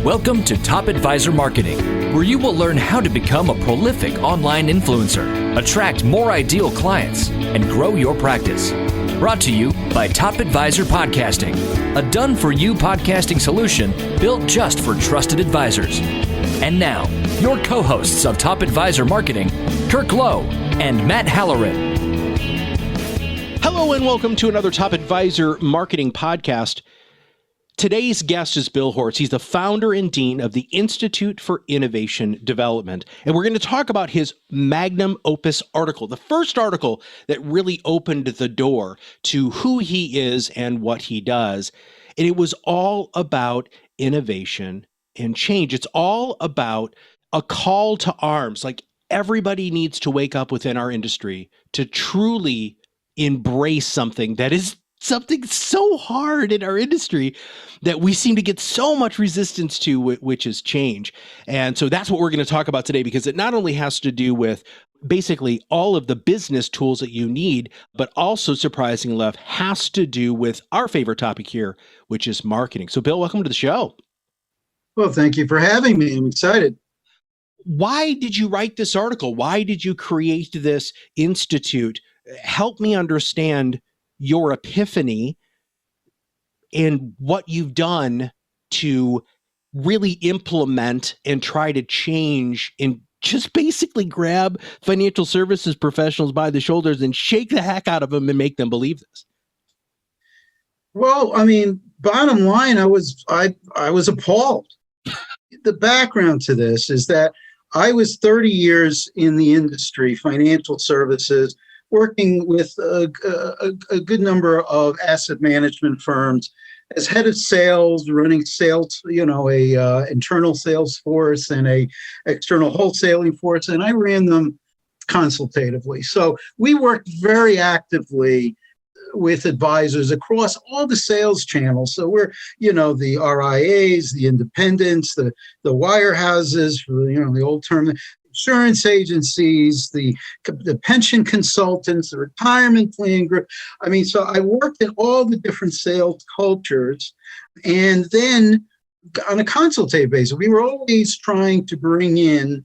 Welcome to Top Advisor Marketing, where you will learn how to become a prolific online influencer, attract more ideal clients, and grow your practice. Brought to you by Top Advisor Podcasting, a done-for-you podcasting solution built just for trusted advisors. And now, your co-hosts of Top Advisor Marketing, Kirk Lowe and Matt Halloran. Hello and welcome to another Top Advisor Marketing podcast. Today's guest is Bill Hortz. He's the founder and dean of the Institute for Innovation Development. And we're going to talk about his magnum opus article, the first article that really opened the door to who he is and what he does. And it was all about innovation and change. It's all about a call to arms. Like, everybody needs to wake up within our industry to truly embrace something that is something so hard in our industry that we seem to get so much resistance to, which is change. And so that's what we're going to talk about today, because it not only has to do with basically all of the business tools that you need, but also, surprisingly enough, has to do with our favorite topic here, which is marketing. So Bill, welcome to the show. Well, thank you for having me. I'm excited. Why did you write this article? Why did you create this institute? Help me understand your epiphany and what you've done to really implement and try to change and just basically grab financial services professionals by the shoulders and shake the heck out of them and make them believe this. Well, I mean, bottom line, I was appalled. The background to this is that I was 30 years in the industry, financial services, working with a good number of asset management firms as head of sales, running sales, a internal sales force and a external wholesaling force, and I ran them consultatively. So we worked very actively with advisors across all the sales channels. So we're, the RIAs, the independents, the wirehouses, the old term, insurance agencies, the pension consultants, the retirement plan group. I mean, so I worked in all the different sales cultures. And then on a consultative basis, we were always trying to bring in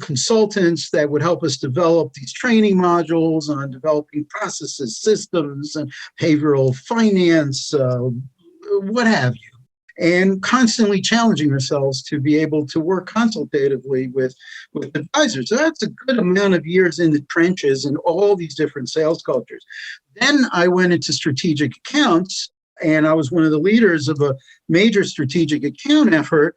consultants that would help us develop these training modules on developing processes, systems, and behavioral finance, what have you. And constantly challenging ourselves to be able to work consultatively with advisors. So that's a good amount of years in the trenches in all these different sales cultures. Then I went into strategic accounts, and I was one of the leaders of a major strategic account effort.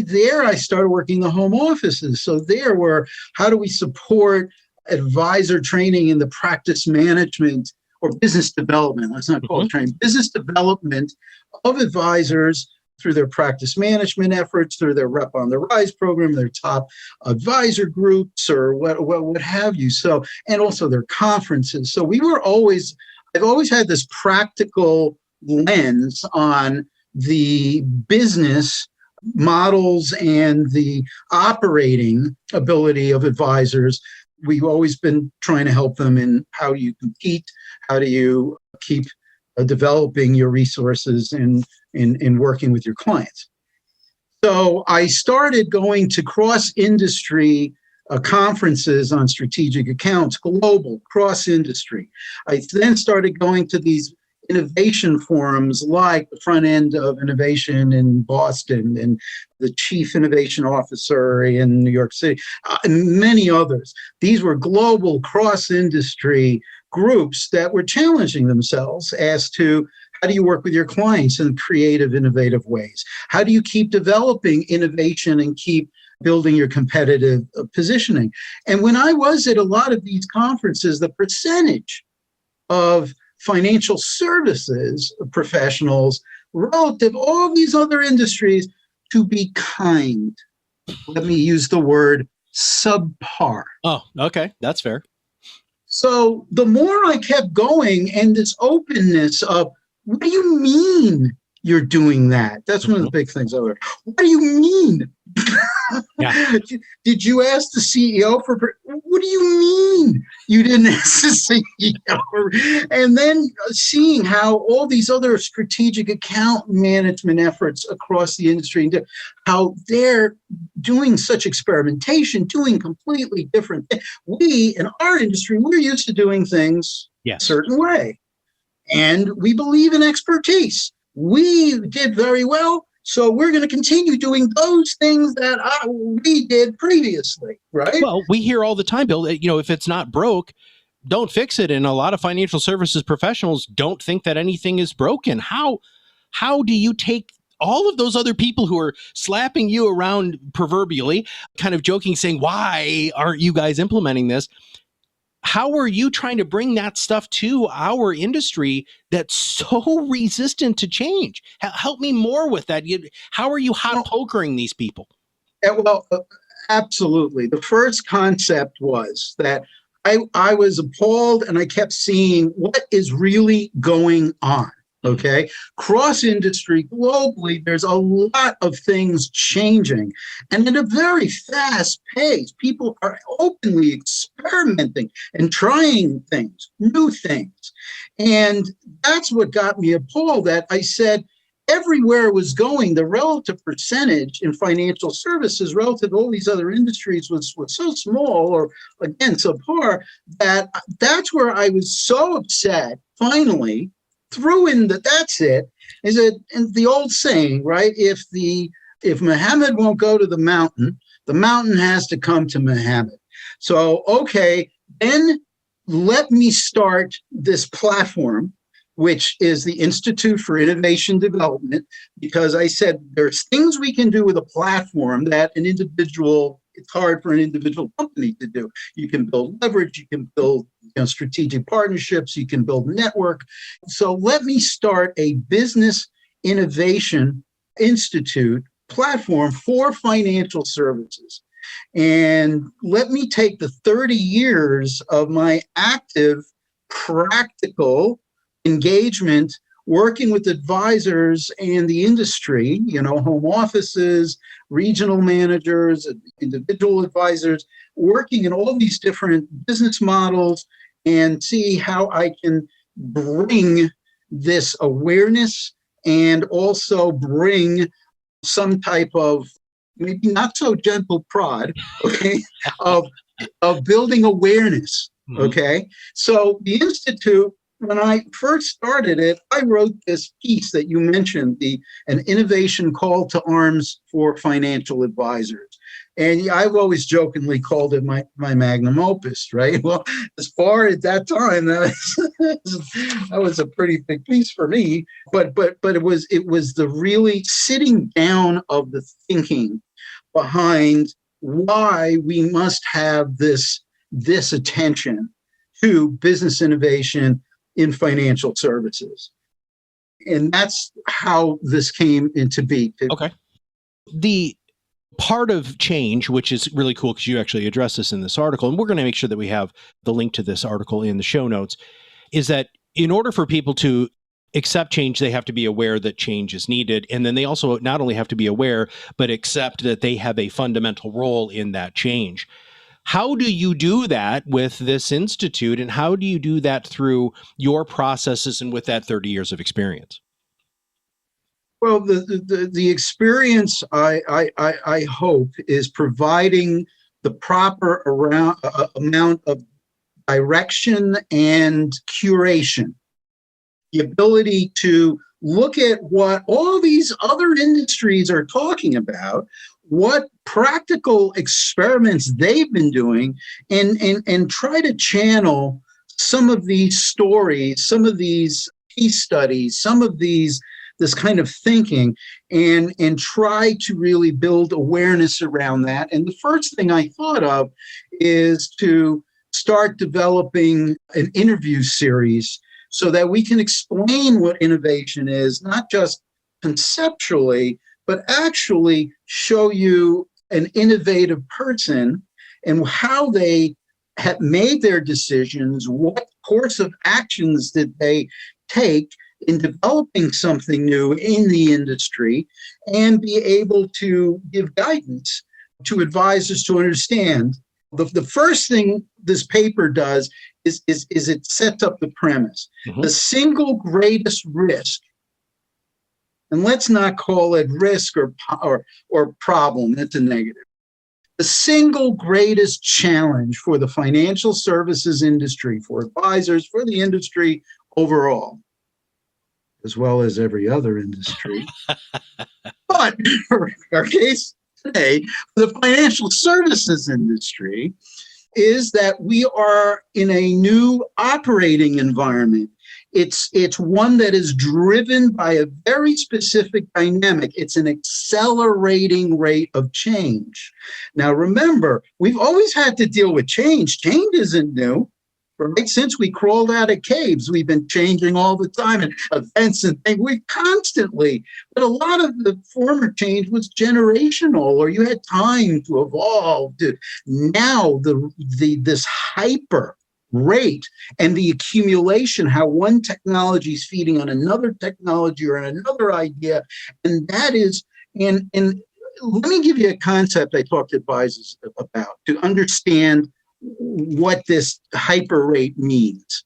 There I started working the home offices. So there were, how do we support advisor training in the practice management or business development, let's not call it training, business development of advisors through their practice management efforts, through their Rep on the Rise program, their top advisor groups, or what have you. So, and also their conferences. So I've always had this practical lens on the business models and the operating ability of advisors. We've always been trying to help them in how you compete, how do you keep developing your resources in working with your clients. So I started going to cross-industry conferences on strategic accounts, global, cross-industry. I then started going to these innovation forums like the Front End of Innovation in Boston and the Chief Innovation Officer in New York City, and many others. These were global cross-industry groups that were challenging themselves as to how do you work with your clients in creative, innovative ways? How do you keep developing innovation and keep building your competitive positioning? And when I was at a lot of these conferences, the percentage of financial services professionals relative to all these other industries to be kind, let me use the word subpar. Oh, okay. That's fair. So the more I kept going, and this openness of, what do you mean you're doing that. That's one of the big things I learned. What do you mean? Yeah. Did you ask the CEO for? What do you mean you didn't ask the CEO? And then seeing how all these other strategic account management efforts across the industry, how they're doing such experimentation, doing completely different things. We in our industry, we're used to doing things a certain way, and we believe in expertise. We did very well, so we're going to continue doing those things that we did previously, right? Well, we hear all the time, Bill, if it's not broke, don't fix it. And a lot of financial services professionals don't think that anything is broken. How do you take all of those other people who are slapping you around proverbially, kind of joking, saying, why aren't you guys implementing this? How are you trying to bring that stuff to our industry that's so resistant to change? Help me more with that. How are you hot pokering these people? Well, absolutely. The first concept was that I was appalled, and I kept seeing what is really going on. Okay. Cross industry globally, there's a lot of things changing, and at a very fast pace. People are openly experimenting and trying things, new things. And that's what got me appalled, that I said, everywhere it was going, the relative percentage in financial services relative to all these other industries was so small, or again, subpar, that's where I was so upset. Finally, threw in that's it. Is it and the old saying, right? If Muhammad won't go to the mountain has to come to Muhammad. So, okay, then let me start this platform, which is the Institute for Innovation Development, because I said there's things we can do with a platform that it's hard for an individual company to do. You can build leverage, you can build strategic partnerships, you can build network. So let me start a business innovation institute platform for financial services. And let me take the 30 years of my active, practical engagement working with advisors and the industry, home offices, regional managers, individual advisors, working in all these different business models, and see how I can bring this awareness and also bring some type of maybe not so gentle prod, okay, of building awareness, okay? So the Institute, when I first started it, I wrote this piece that you mentioned, an innovation call to arms for financial advisors. And I've always jokingly called it my magnum opus, right? Well, as far at that time, that was a pretty big piece for me. But it was the really sitting down of the thinking behind why we must have this attention to business innovation in financial services. And that's how this came into being. Okay. The part of change, which is really cool because you actually address this in this article, and we're going to make sure that we have the link to this article in the show notes, is that in order for people to accept change, they have to be aware that change is needed. And then they also not only have to be aware, but accept that they have a fundamental role in that change. How do you do that with this institute, and how do you do that through your processes and with that 30 years of experience? Well, the experience I hope is providing the proper amount of direction and curation, the ability to look at what all these other industries are talking about, what practical experiments they've been doing, and try to channel some of these stories, some of these case studies, some of this kind of thinking, and try to really build awareness around that. And the first thing I thought of is to start developing an interview series so that we can explain what innovation is, not just conceptually, but actually show you an innovative person and how they have made their decisions, what course of actions did they take, in developing something new in the industry and be able to give guidance to advisors to understand. The first thing this paper does is it sets up the premise. Mm-hmm. The single greatest risk, and let's not call it risk or problem, that's a negative. The single greatest challenge for the financial services industry, for advisors, for the industry overall, as well as every other industry, but for our case today, the financial services industry, is that we are in a new operating environment. It's one that is driven by a very specific dynamic. It's an accelerating rate of change. Now, remember, we've always had to deal with change. Change isn't new. Right? Since we crawled out of caves, we've been changing all the time, and events and things. We constantly, but a lot of the former change was generational, or you had time to evolve. Now, this hyper rate and the accumulation, how one technology is feeding on another technology or on another idea, and that is, and let me give you a concept I talk to advisors about to understand what this hyper rate means.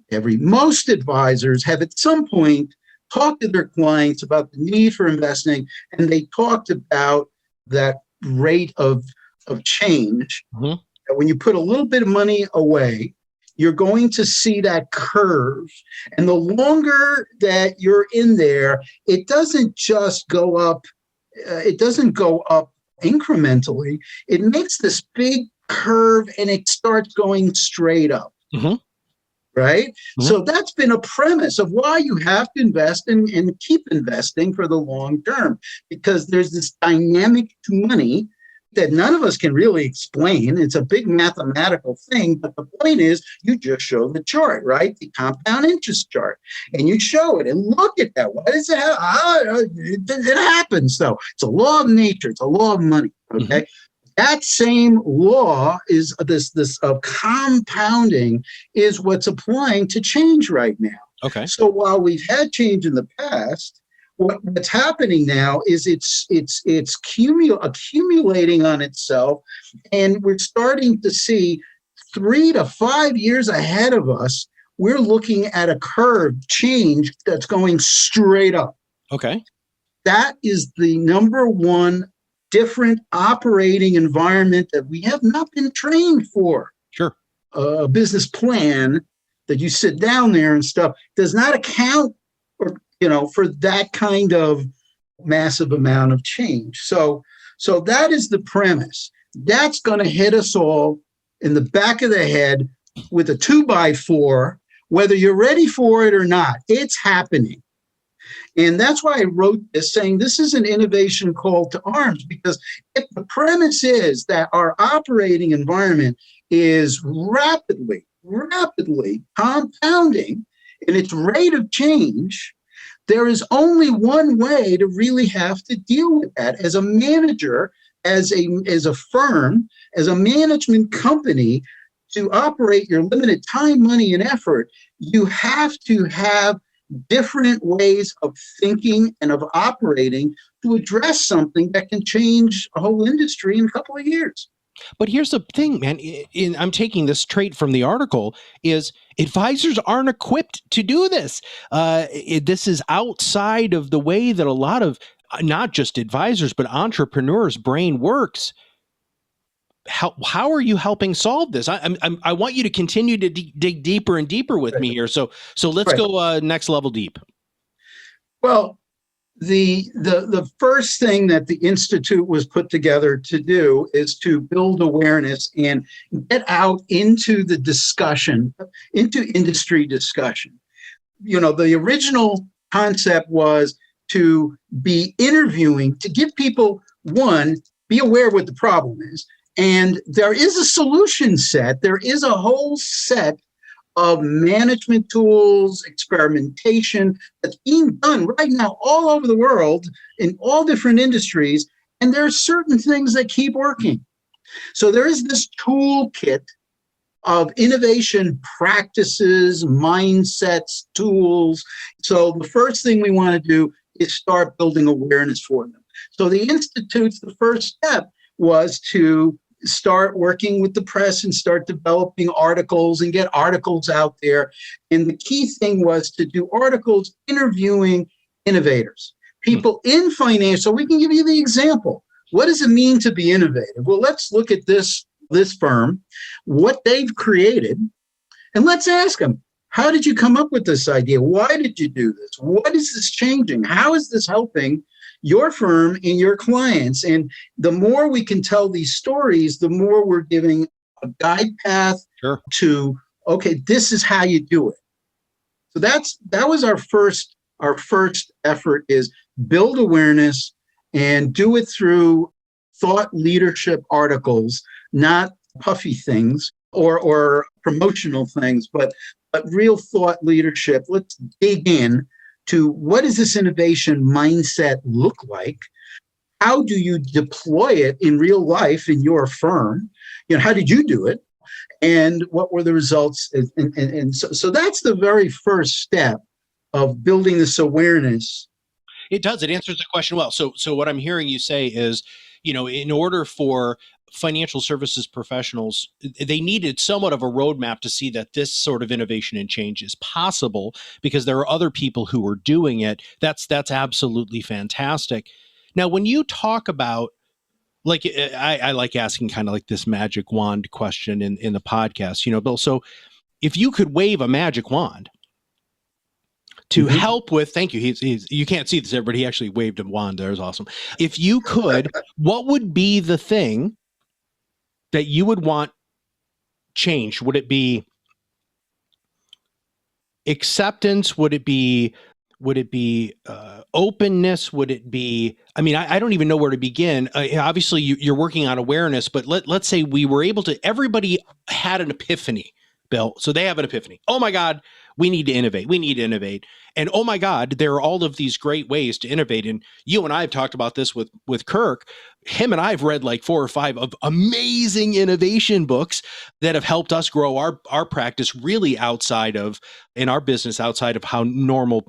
Most advisors have at some point talked to their clients about the need for investing, and they talked about that rate of change. Mm-hmm. That when you put a little bit of money away, you're going to see that curve. And the longer that you're in there, it doesn't just go up. It doesn't go up incrementally. It makes this big curve and it starts going straight up. Mm-hmm. Right? Mm-hmm. So that's been a premise of why you have to invest and keep investing for the long term, because there's this dynamic to money that none of us can really explain. It's a big mathematical thing, but the point is you just show the chart, right? The compound interest chart, and you show it and look at that. What is it? It happens, though. It's a law of nature. It's a law of money, okay? Mm-hmm. That same law is this of compounding is what's applying to change right now. Okay. So while we've had change in the past, what's happening now is it's accumulating on itself, and we're starting to see 3 to 5 years ahead of us. We're looking at a curve change that's going straight up. Okay. That is the number one different operating environment that we have not been trained for. Sure. A business plan that you sit down there and stuff does not account for that kind of massive amount of change. So that is the premise. That's going to hit us all in the back of the head with a 2x4, whether you're ready for it or not. It's happening. And that's why I wrote this, saying this is an innovation call to arms, because if the premise is that our operating environment is rapidly compounding in its rate of change, there is only one way to really have to deal with that as a manager, as a firm, as a management company. To operate your limited time, money, and effort, you have to have different ways of thinking and of operating to address something that can change a whole industry in a couple of years. But here's the thing, man. I'm taking this trait from the article, is advisors aren't equipped to do this. This is outside of the way that a lot of, not just advisors, but entrepreneurs' brain works. How are you helping solve this? I want you to continue to dig deeper and deeper with me here. So let's go next level deep. Well, the first thing that the Institute was put together to do is to build awareness and get out into the discussion, into industry discussion. The original concept was to be interviewing, to give people, one, be aware what the problem is. And there is a solution set. There is a whole set of management tools, experimentation that's being done right now all over the world in all different industries. And there are certain things that keep working. So there is this toolkit of innovation practices, mindsets, tools. So the first thing we want to do is start building awareness for them. So the Institute's the first step was to start working with the press and start developing articles and get articles out there. And the key thing was to do articles interviewing innovators, people in finance. So we can give you the example. What does it mean to be innovative? Well, let's look at this firm, what they've created, and let's ask them, how did you come up with this idea? Why did you do this? What is this changing? How is this helping your firm and your clients? And the more we can tell these stories, the more we're giving a guide path to, okay, this is how you do it. So that was our first effort, is build awareness and do it through thought leadership articles, not puffy things or promotional things, but real thought leadership. Let's dig in to what does this innovation mindset look like? How do you deploy it in real life in your firm? How did you do it? And what were the results? And so that's the very first step of building this awareness. It does. It answers the question well. So what I'm hearing you say is, in order for financial services professionals, they needed somewhat of a roadmap to see that this sort of innovation and change is possible, because there are other people who are doing it. That's absolutely fantastic. Now, when you talk about, like, I like asking kind of like this magic wand question in the podcast, Bill. So if you could wave a magic wand to help with, thank you. You can't see this, everybody. He actually waved a wand there. It was awesome. If you could, what would be the thing that you would want changed? Would it be acceptance? Would it be openness? Would it be, I don't even know where to begin. Obviously you're working on awareness, but let's say we were able to, everybody had an epiphany, Bill. So they have an epiphany. Oh my God, we need to innovate. We need to innovate. And oh my God, there are all of these great ways to innovate. And you and I have talked about this with Kirk. Him and I have read like 4 or 5 of amazing innovation books that have helped us grow our practice really outside of, in our business, outside of how normal,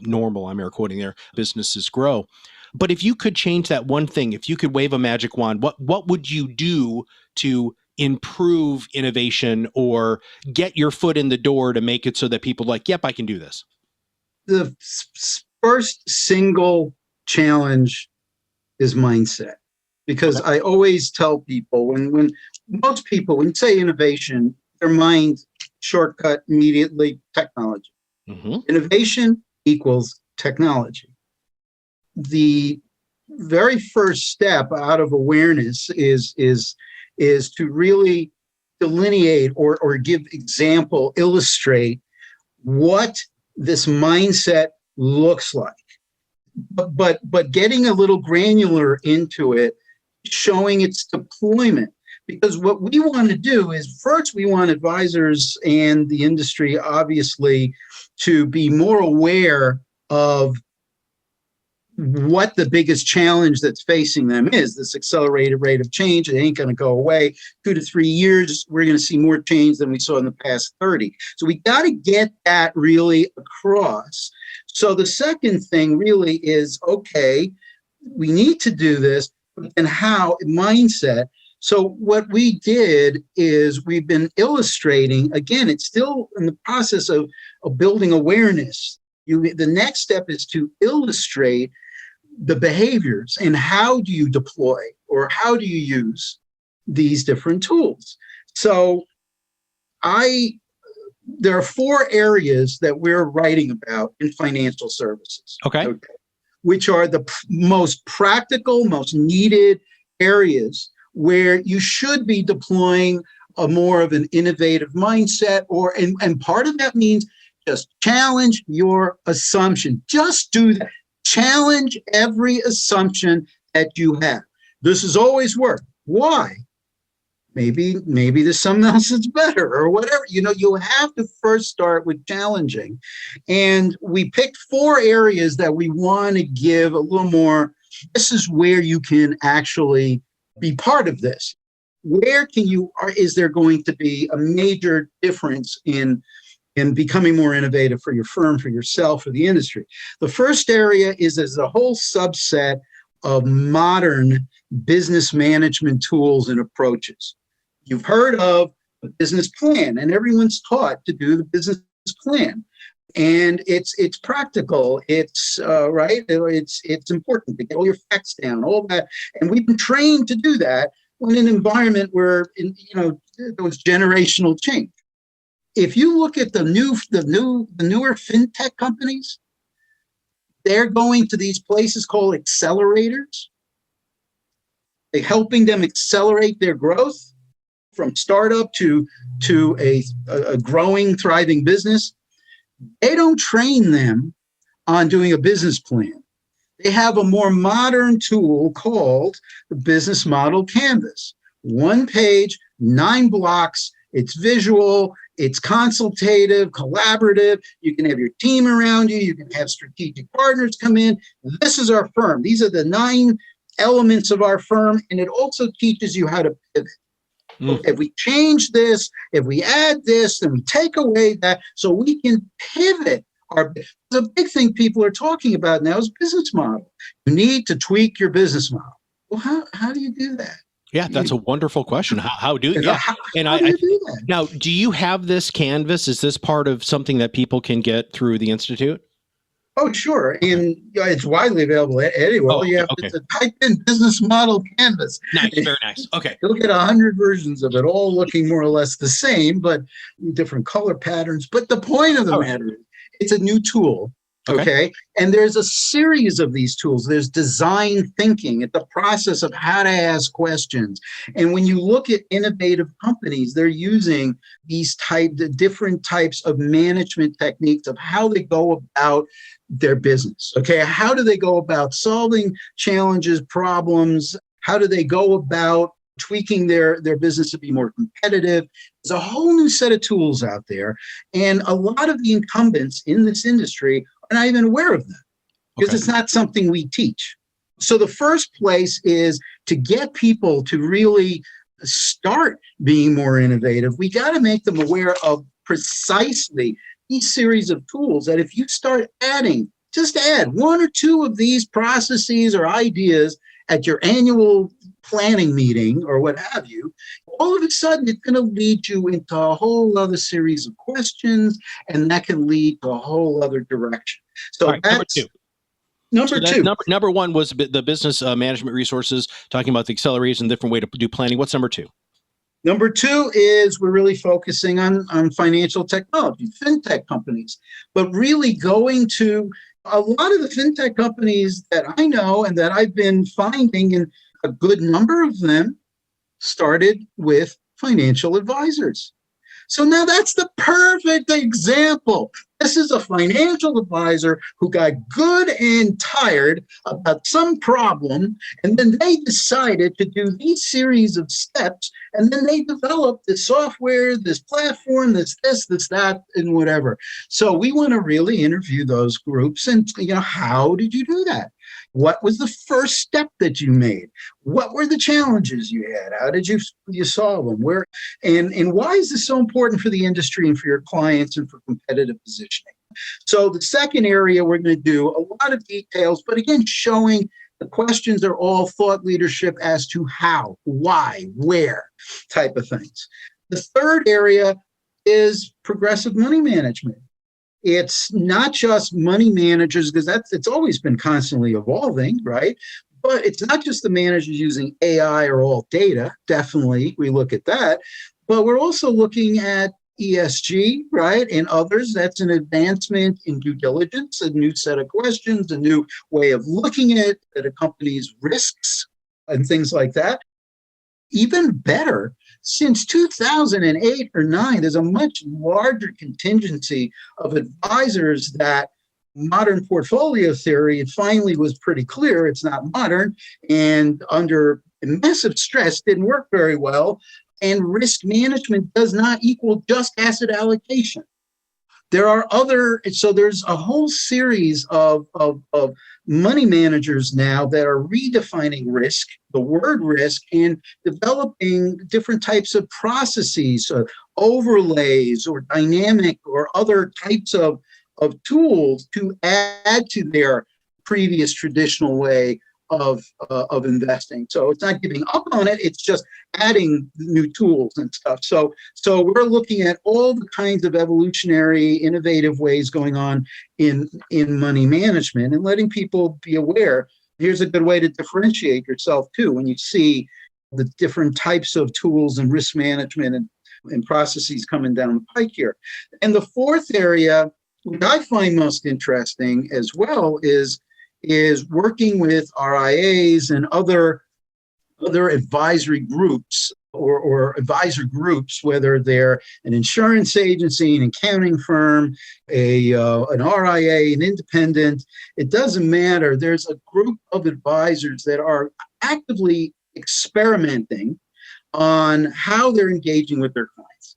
I'm air quoting there, businesses grow. But if you could change that one thing, if you could wave a magic wand, what would you do to improve innovation or get your foot in the door to make it so that people are like, yep, I can do this? The first single challenge is mindset, because I always tell people when most people, when you say innovation, their mind shortcut immediately technology. Innovation equals technology. The very first step out of awareness is to really delineate or give example, illustrate what this mindset looks like, but getting a little granular into it, showing its deployment. Because what we want to do is, first, we want advisors and the industry, obviously, to be more aware of what the biggest challenge that's facing them is. This accelerated rate of change, it ain't going to go away. 2 to 3 years, we're going to see more change than we saw in the past 30. So we got to get that really across. So the second thing really is, okay, we need to do this, and how? Mindset. So what we did is we've been illustrating, again, it's still in the process of building awareness. The next step is to illustrate the behaviors and how do you deploy or how do you use these different tools. So there are 4 areas that we're writing about in financial services. Okay. Which are the most practical, most needed areas where you should be deploying a more of an innovative mindset, and part of that means just challenge your assumption. Just do that. Challenge every assumption that you have. This has always worked. Why? Maybe there's something else that's better or whatever. You have to first start with challenging. And we picked 4 areas that we want to give a little more. This is where you can actually be part of this. where is there going to be a major difference in becoming more innovative for your firm, for yourself, for the industry? The first area is a whole subset of modern business management tools and approaches. You've heard of a business plan, and everyone's taught to do the business plan. And it's practical. It's right. It's important to get all your facts down, all that. And we've been trained to do that in an environment where there was generational change. If you look at the newer fintech companies, they're going to these places called accelerators. They're helping them accelerate their growth from startup to a growing, thriving business. They don't train them on doing a business plan. They have a more modern tool called the Business Model Canvas. 1 page, 9 blocks. It's visual, it's consultative, collaborative. You can have your team around you. You can have strategic partners come in. This is our firm. These are the 9 elements of our firm. And it also teaches you how to pivot. If we change this, if we add this, then we take away that, so we can pivot. The big thing people are talking about now is business model. You need to tweak your business model. Well, how do you do that? Yeah, that's a wonderful question. How do you do that? Now, do you have this canvas? Is this part of something that people can get through the Institute? Oh, sure. And it's widely available anywhere. You have to type in business model canvas. Nice, very nice. Okay. You'll get 100 versions of it, all looking more or less the same, but different color patterns. But the point of the matter is, it's a new tool. Okay. And there's a series of these tools. There's design thinking, at the process of how to ask questions. And when you look at innovative companies, they're using these different types of management techniques of how they go about their business. Okay. How do they go about solving challenges, problems? How do they go about tweaking their business to be more competitive? There's a whole new set of tools out there. And a lot of the incumbents in this industry are not even aware of them because it's not something we teach. So the first place is to get people to really start being more innovative. We got to make them aware of precisely these series of tools that if you start just add 1 or 2 of these processes or ideas at your annual planning meeting or what have you, all of a sudden it's going to lead you into a whole other series of questions, and that can lead to a whole other direction. So that's number 2. Number 1 was the business management resources, talking about the acceleration, different way to do planning. What's number 2? Number 2 is we're really focusing on financial technology, fintech companies, but really going to a lot of the fintech companies that I know and that I've been finding, and a good number of them started with financial advisors. So now that's the perfect example. This is a financial advisor who got good and tired about some problem, and then they decided to do these series of steps, and then they developed this software, this platform, this, that, and whatever. So we want to really interview those groups and, how did you do that? What was the first step that you made? What were the challenges you had? How did you solve them? And why is this so important for the industry and for your clients and for competitive positioning? So the second area, we're going to do a lot of details, but again, showing the questions are all thought leadership as to how, why, where type of things. The third area is progressive money management. It's not just money managers, because it's always been constantly evolving, right? But it's not just the managers using AI or all data. Definitely, we look at that. But we're also looking at ESG, right? And others. That's an advancement in due diligence, a new set of questions, a new way of looking at a company's risks and things like that. Even better, since 2008 or 9, there's a much larger contingency of advisors that modern portfolio theory, it finally was pretty clear it's not modern, and under massive stress didn't work very well. And risk management does not equal just asset allocation. There are so there's a whole series of money managers now that are redefining risk, the word risk, and developing different types of processes, overlays or dynamic or other types of tools to add to their previous traditional way of investing. So it's not giving up on it, it's just adding new tools and stuff. So we're looking at all the kinds of evolutionary, innovative ways going on in money management and letting people be aware. Here's a good way to differentiate yourself too, when you see the different types of tools and risk management and processes coming down the pike here. And the fourth area, what I find most interesting as well, is working with RIAs and other advisory groups or advisor groups, whether they're an insurance agency, an accounting firm, an RIA, an independent. It doesn't matter. There's a group of advisors that are actively experimenting on how they're engaging with their clients,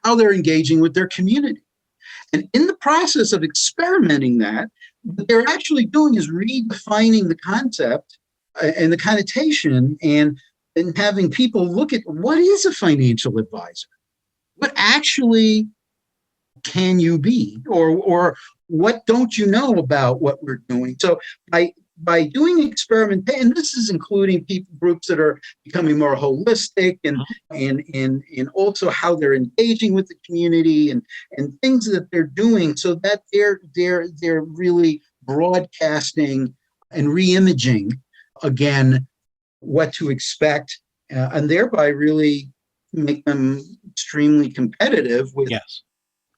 how they're engaging with their community. And in the process of experimenting that, what they're actually doing is redefining the concept and the connotation and having people look at what is a financial advisor? What actually can you be? Or what don't you know about what we're doing? So by doing experimentation, and this is including groups that are becoming more holistic and also how they're engaging with the community and things that they're doing, so that they're really broadcasting and reimaging again what to expect, and thereby really make them extremely competitive with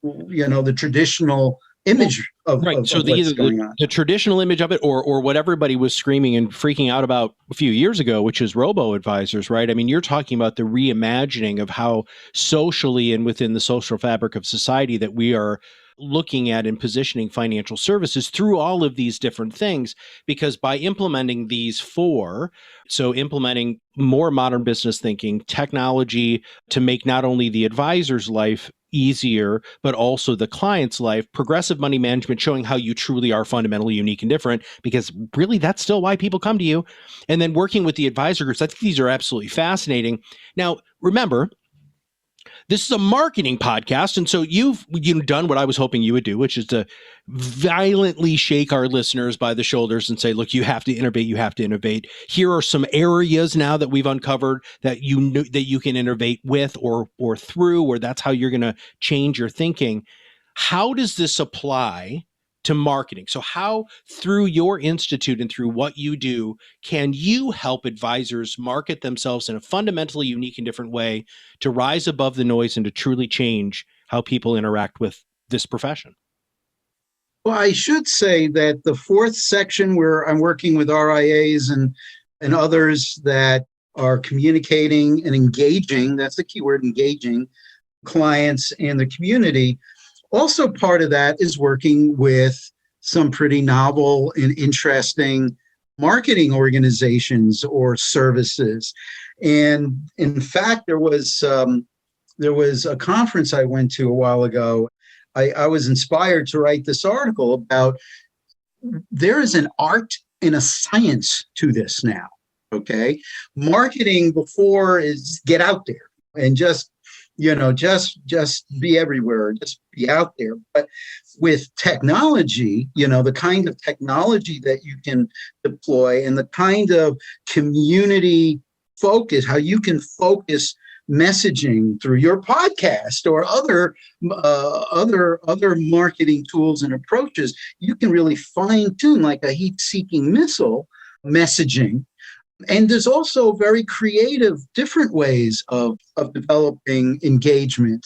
the traditional image of So what's going on. The traditional image of it, or what everybody was screaming and freaking out about a few years ago, which is Robo Advisors, right? I mean, you're talking about the reimagining of how socially and within the social fabric of society that we are looking at and positioning financial services through all of these different things, because by implementing these four, so implementing more modern business thinking, technology to make not only the advisor's life easier, but also the client's life, progressive money management, showing how you truly are fundamentally unique and different, because really that's still why people come to you. And then working with the advisor groups, I think these are absolutely fascinating. Now, remember, this is a marketing podcast, and so you've done what I was hoping you would do, which is to violently shake our listeners by the shoulders and say, look, you have to innovate, you have to innovate. Here are some areas now that we've uncovered that you can innovate with or through, or that's how you're going to change your thinking. How does this apply to marketing? So how, through your institute and through what you do, can you help advisors market themselves in a fundamentally unique and different way to rise above the noise and to truly change how people interact with this profession? Well, I should say that the fourth section, where I'm working with RIAs and others that are communicating and engaging, that's the key word, engaging clients and the community. Also, part of that is working with some pretty novel and interesting marketing organizations or services. And in fact, there was a conference I went to a while ago. I was inspired to write this article about there is an art and a science to this now. Okay, marketing before is get out there and just be everywhere, just be out there. But with technology, the kind of technology that you can deploy and the kind of community focus, how you can focus messaging through your podcast or other marketing tools and approaches, you can really fine tune like a heat-seeking missile messaging. And there's also very creative, different ways of developing engagement.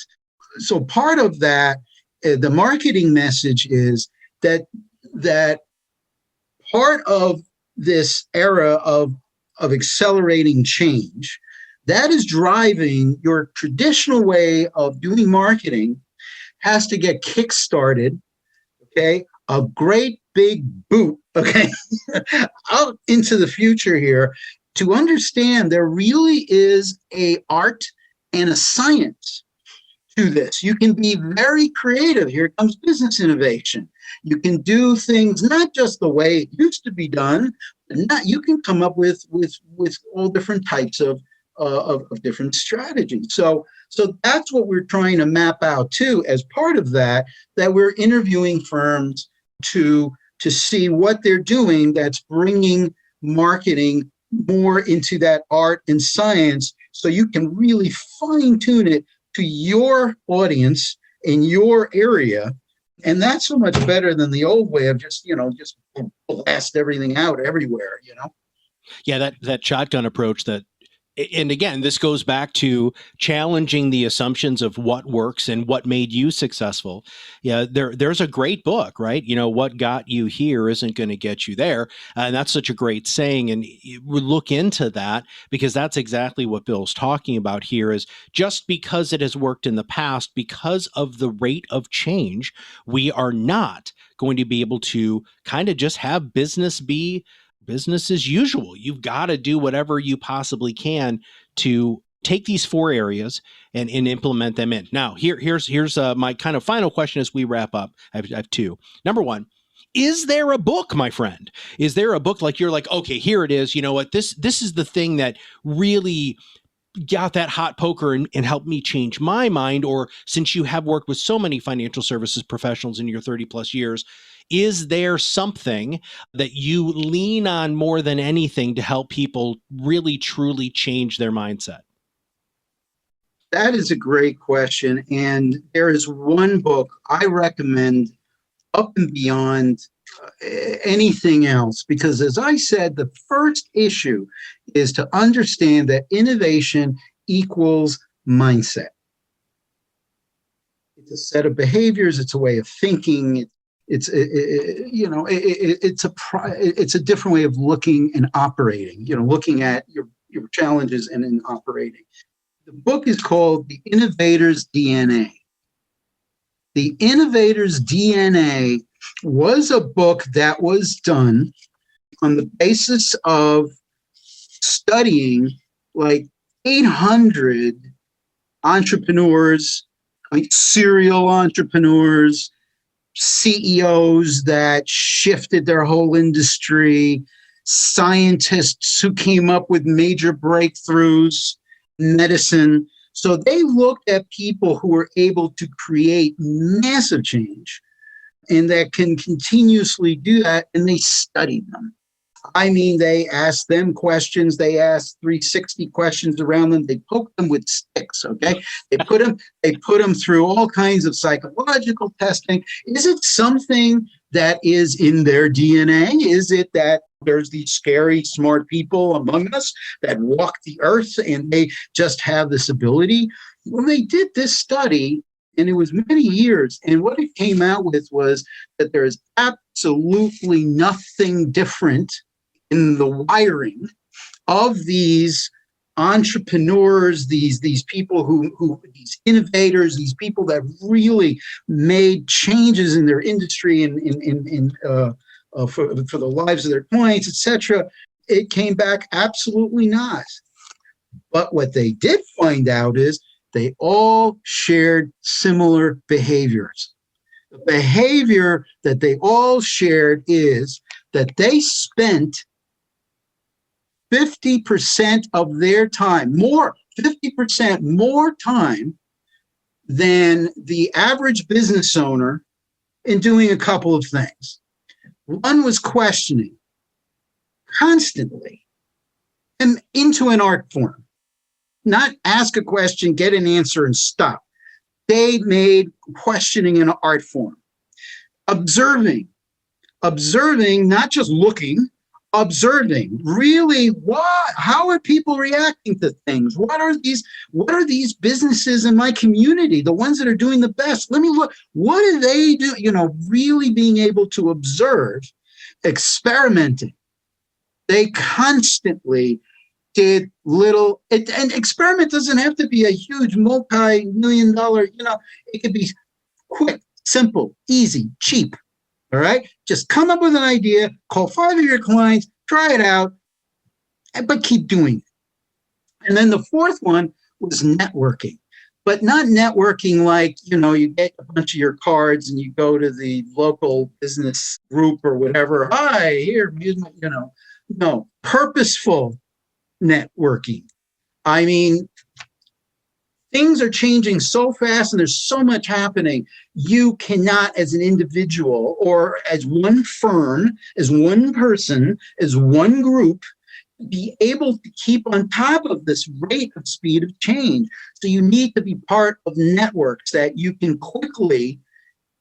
So part of that, the marketing message is that part of this era of accelerating change, that is driving your traditional way of doing marketing has to get kick-started, okay? A great big boot, okay, out into the future here to understand there really is an art and a science do this. You can be very creative. Here comes business innovation. You can do things not just the way it used to be done. You can come up with all different types of different strategies. So that's what we're trying to map out too. As part of that we're interviewing firms to see what they're doing that's bringing marketing more into that art and science, so you can really fine tune it to your audience in your area. And that's so much better than the old way of just blast everything out everywhere. Yeah, that shotgun approach and again, this goes back to challenging the assumptions of what works and what made you successful. Yeah, there's a great book, right? What got you here isn't going to get you there. And that's such a great saying. And we look into that, because that's exactly what Bill's talking about here. Is just because it has worked in the past, because of the rate of change, we are not going to be able to kind of just have business be business as usual. You've got to do whatever you possibly can to take these 4 areas and implement them in. Now, here's my kind of final question as we wrap up. I have 2. Number 1, is there a book, my friend? Is there a book like you're like, okay, here it is. You know what? This is the thing that really got that hot poker and helped me change my mind? Or since you have worked with so many financial services professionals in your 30 plus years, is there something that you lean on more than anything to help people really, truly change their mindset? That is a great question. And there is one book I recommend up and beyond anything else, because as I said, the first issue is to understand that innovation equals mindset. It's a set of behaviors. It's a way of thinking. It's a different way of looking and operating, looking at your challenges and in operating. The book is called The Innovators DNA. The Innovators DNA was a book that was done on the basis of studying like 800 entrepreneurs, like serial entrepreneurs, CEOs that shifted their whole industry, scientists who came up with major breakthroughs in medicine. So they looked at people who were able to create massive change and that can continuously do that, and they studied them. I mean, they asked them questions. They asked 360 questions around them. They poked them with sticks, okay? They put them through all kinds of psychological testing. Is it something that is in their DNA? Is it that there's these scary, smart people among us that walk the earth and they just have this ability? Well, they did this study, and it was many years. And what it came out with was that there is absolutely nothing different in the wiring of these entrepreneurs, these people who these innovators, these people that really made changes in their industry and for the lives of their clients, etc. It came back absolutely not. But what they did find out is they all shared similar behaviors. The behavior that they all shared is that they spent 50% of their time, 50% more time than the average business owner in doing a couple of things. One was questioning constantly and into an art form. Not ask a question, get an answer, and stop. They made questioning an art form. Observing, not just looking, observing really how are people reacting to things? What are these businesses in my community, the ones that are doing the best? Let me look, what do they do? Really being able to observe, experimenting. They constantly did little, and experiment doesn't have to be a huge multi-million-dollar, it could be quick, simple, easy, cheap. All right. Just come up with an idea, call 5 of your clients, try it out, but keep doing it. And then the fourth one was networking. but not networking like, you get a bunch of your cards and you go to the local business group or whatever. Hi, here, no, purposeful networking. I mean, things are changing so fast and there's so much happening. You cannot, as an individual or as one firm, as one person, as one group, be able to keep on top of this rate of speed of change. So you need to be part of networks that you can quickly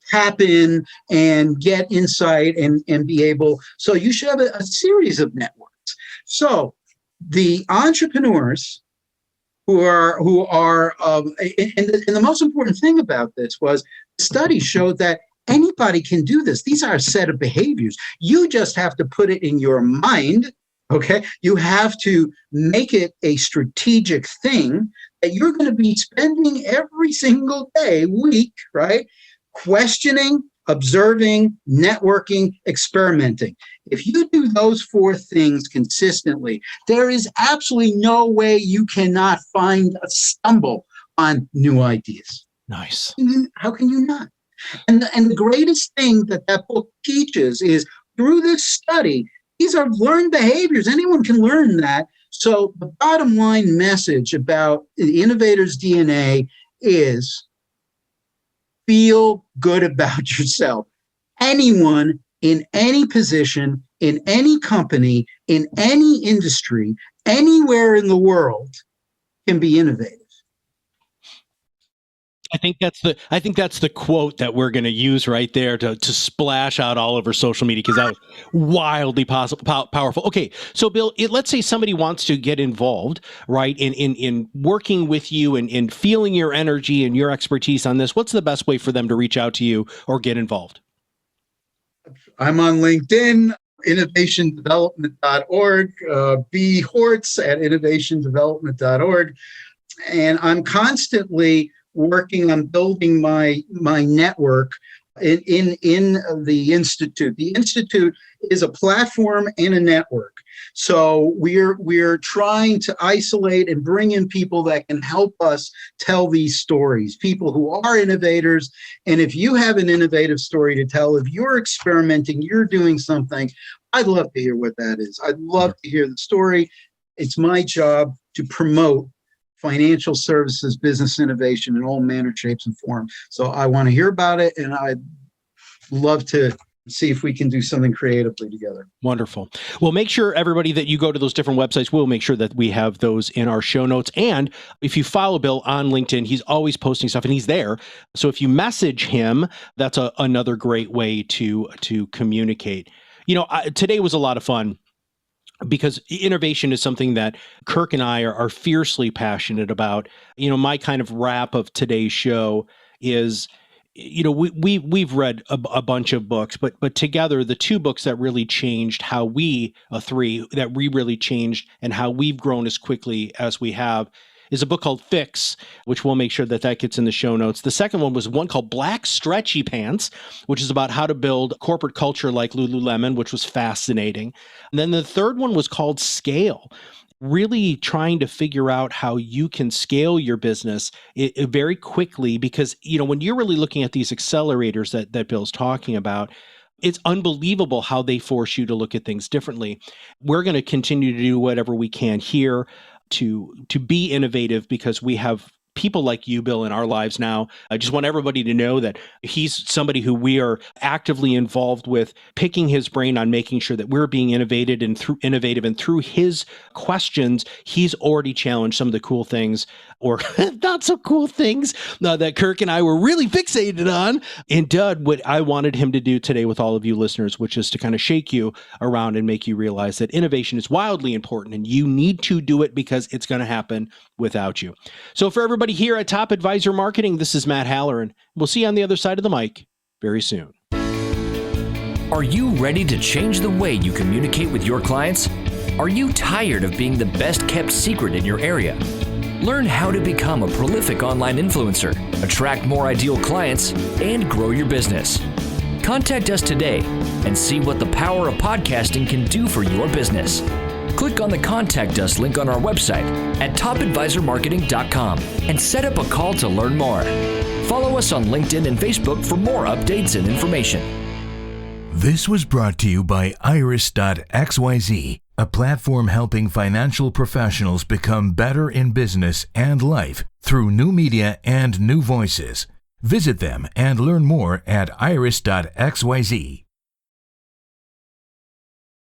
tap in and get insight and be able. So you should have a series of networks. So the entrepreneurs who are, and the most important thing about this was the study showed that anybody can do this. These are a set of behaviors. You just have to put it in your mind. Okay, you have to make it a strategic thing that you're going to be spending every single day, week, right? Questioning, observing, networking, experimenting. If you do those 4 things consistently, there is absolutely no way you cannot stumble on new ideas. Nice. How can you not? And the greatest thing that book teaches is through this study, these are learned behaviors. Anyone can learn that. So the bottom line message about the Innovators DNA is feel good about yourself. Anyone in any position, in any company, in any industry, anywhere in the world can be innovative. I think that's the quote that we're going to use right there to splash out all over social media, because that was wildly powerful. Okay, so Bill, let's say somebody wants to get involved, right, in working with you and feeling your energy and your expertise on this. What's the best way for them to reach out to you or get involved? I'm on LinkedIn, innovationdevelopment.org, B Hortz at innovationdevelopment.org, and I'm constantly working on building my network in the Institute. The Institute is a platform and a network. So we're trying to isolate and bring in people that can help us tell these stories, people who are innovators. And if you have an innovative story to tell, if you're experimenting, you're doing something, I'd love to hear what that is. I'd love to hear the story. It's my job to promote financial services, business innovation in all manner, shapes, and forms. So I want to hear about it, and I'd love to see if we can do something creatively together. Wonderful. Well, make sure, everybody, that you go to those different websites. We'll make sure that we have those in our show notes. And if you follow Bill on LinkedIn, he's always posting stuff and he's there. So if you message him, that's another great way to communicate. Today was a lot of fun, because innovation is something that Kirk and I are fiercely passionate about. My kind of wrap of today's show is, we've read a bunch of books, but together, the 2 books that really changed how 3 that we really changed and how we've grown as quickly as we have is a book called Fix, which we'll make sure that gets in the show notes. The second one was one called Black Stretchy Pants, which is about how to build corporate culture like Lululemon, which was fascinating. And then the third one was called Scale, really trying to figure out how you can scale your business very quickly, because, when you're really looking at these accelerators that Bill's talking about, it's unbelievable how they force you to look at things differently. We're going to continue to do whatever we can here to be innovative, because we have people like you, Bill, in our lives now. I just want everybody to know that he's somebody who we are actively involved with, picking his brain on making sure that we're being innovative, and through his questions, he's already challenged some of the cool things, or not so cool things, that Kirk and I were really fixated on, and did what I wanted him to do today with all of you listeners, which is to kind of shake you around and make you realize that innovation is wildly important, and you need to do it, because it's going to happen without you. So for everybody here at Top Advisor Marketing, this is Matt Halloran. We'll see you on the other side of the mic very soon. Are you ready to change the way you communicate with your clients? Are you tired of being the best kept secret in your area? Learn how to become a prolific online influencer, attract more ideal clients, and grow your business. Contact us today and see what the power of podcasting can do for your business. Click on the Contact Us link on our website at topadvisormarketing.com and set up a call to learn more. Follow us on LinkedIn and Facebook for more updates and information. This was brought to you by Iris.xyz, a platform helping financial professionals become better in business and life through new media and new voices. Visit them and learn more at iris.xyz.